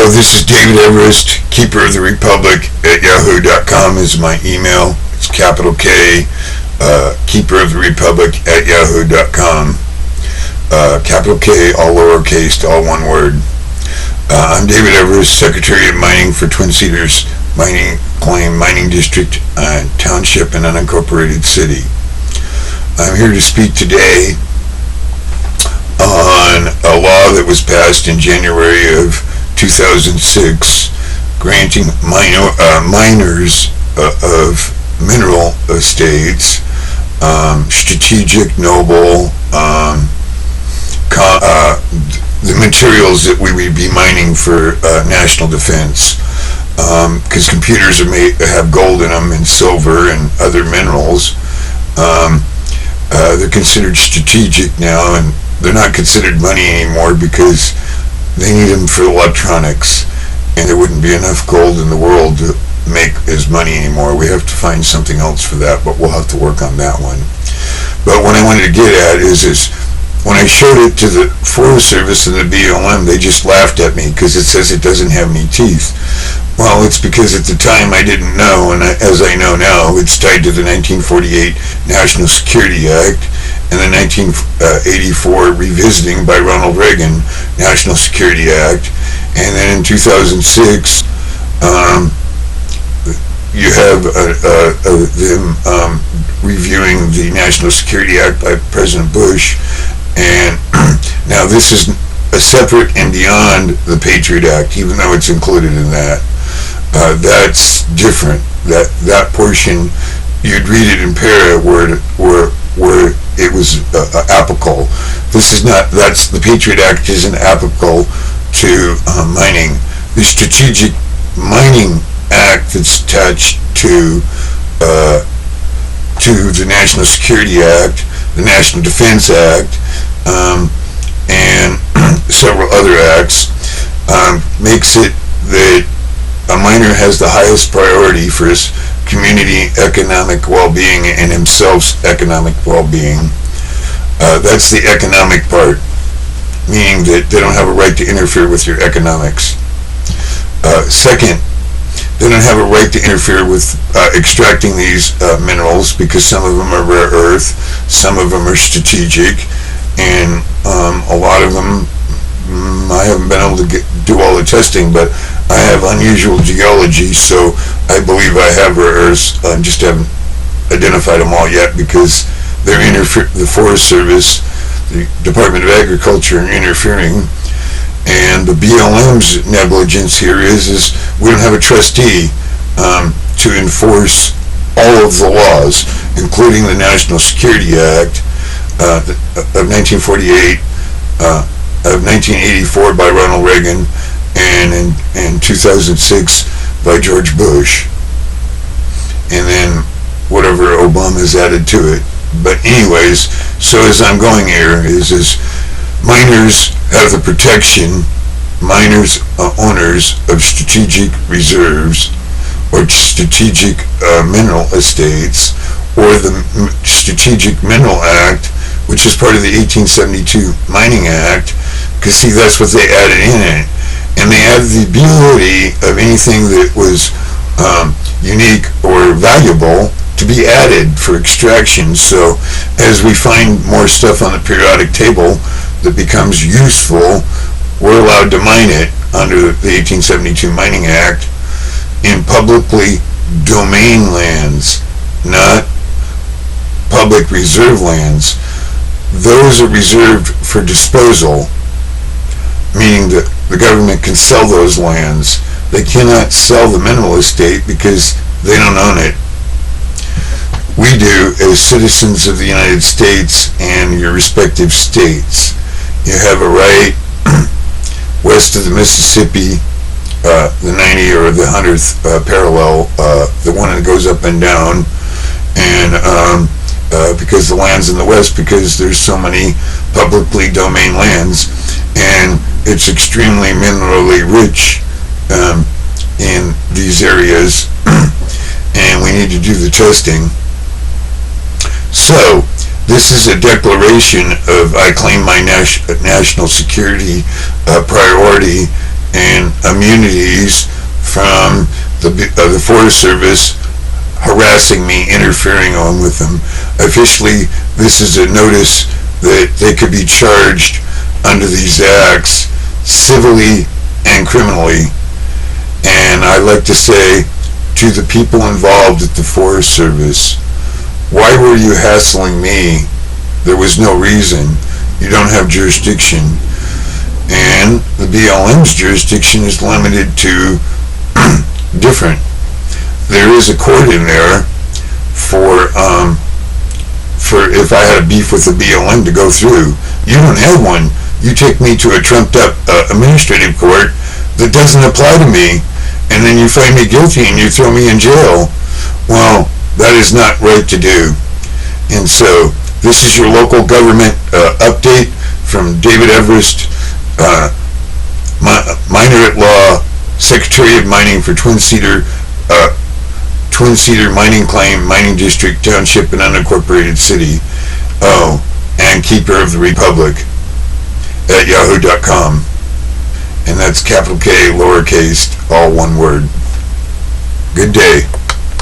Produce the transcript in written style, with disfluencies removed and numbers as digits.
Hello, this is David Everest, Keeper of the Republic at yahoo.com is my email. It's capital K, Keeper of the Republic at yahoo.com. Capital K, all lowercase, all one word. I'm David Everest, Secretary of Mining for Twin Cedars Mining Claim Mining District, Township, and Unincorporated City. I'm here to speak today on a law that was passed in January of 2006 granting miners of mineral estates strategic, noble, the materials that we would be mining for national defense, because computers have gold in them and silver and other minerals. They're considered strategic now, and they're not considered money anymore because they need them for electronics, and there wouldn't be enough gold in the world to make as money anymore. We have to find something else for that, but we'll have to work on that one. But what I wanted to get at is when I showed it to the Forest Service and the BLM, they just laughed at me because it says it doesn't have any teeth. Well, it's because at the time I didn't know, and as I know now, it's tied to the 1948 National Security Act and the 1984 revisiting by Ronald Reagan National Security Act, and then in 2006 you have them reviewing the National Security Act by President Bush, and now this is a separate and beyond the Patriot Act, even though it's included in that. That's different. That portion, you'd read it in para where it was applicable. This is not. That's the Patriot Act isn't applicable to mining. The Strategic Mining Act that's attached to the National Security Act, the National Defense Act, and several other acts, makes it that a miner has the highest priority for his community economic well-being and himself's economic well-being. That's the economic part, meaning that they don't have a right to interfere with your economics. Second, they don't have a right to interfere with extracting these minerals, because some of them are rare earth, some of them are strategic, and a lot of them, I haven't been able to do all the testing, but I have unusual geology, so I believe I have rare earths. I just haven't identified them all yet because the Forest Service, the Department of Agriculture, are interfering. And the BLM's negligence here is we don't have a trustee to enforce all of the laws, including the National Security Act of 1948, of 1984 by Ronald Reagan, and in 2006 by George Bush, and then whatever Obama's added to it. But anyways, so as I'm going here is miners have the protection, miners owners of strategic reserves or strategic mineral estates, or the Strategic Mineral Act, which is part of the 1872 Mining Act, because see, that's what they added in it. And they added the ability of anything that was unique or valuable to be added for extraction. So as we find more stuff on the periodic table that becomes useful, we're allowed to mine it under the 1872 Mining Act in publicly domain lands, not public reserve lands. Those are reserved for disposal, meaning that the government can sell those lands. They cannot sell the mineral estate because they don't own it. We do as citizens of the United States and your respective states. You have a right west of the Mississippi, the 90 or the 100th parallel, the one that goes up and down, and because the land's in the west, because there's so many publicly domain lands, and it's extremely minerally rich in these areas, and we need to do the testing. So this is a declaration of I claim my national security priority and immunities from the Forest Service harassing me, interfering on with them. Officially, this is a notice that they could be charged under these acts civilly and criminally. And I like to say to the people involved at the Forest Service, why were you hassling me? There was no reason. You don't have jurisdiction. And the BLM's jurisdiction is limited to different. There is a court in there for if I had a beef with the BLM to go through. You don't have one. You take me to a trumped up administrative court that doesn't apply to me, and then you find me guilty and you throw me in jail. Well, that is not right to do. And so this is your local government update from David Everest, miner at law, Secretary of Mining for Twin Cedar Mining Claim, Mining District, Township, and Unincorporated City. Oh, and Keeper of the Republic at yahoo.com. And that's capital K, lowercase, all one word. Good day.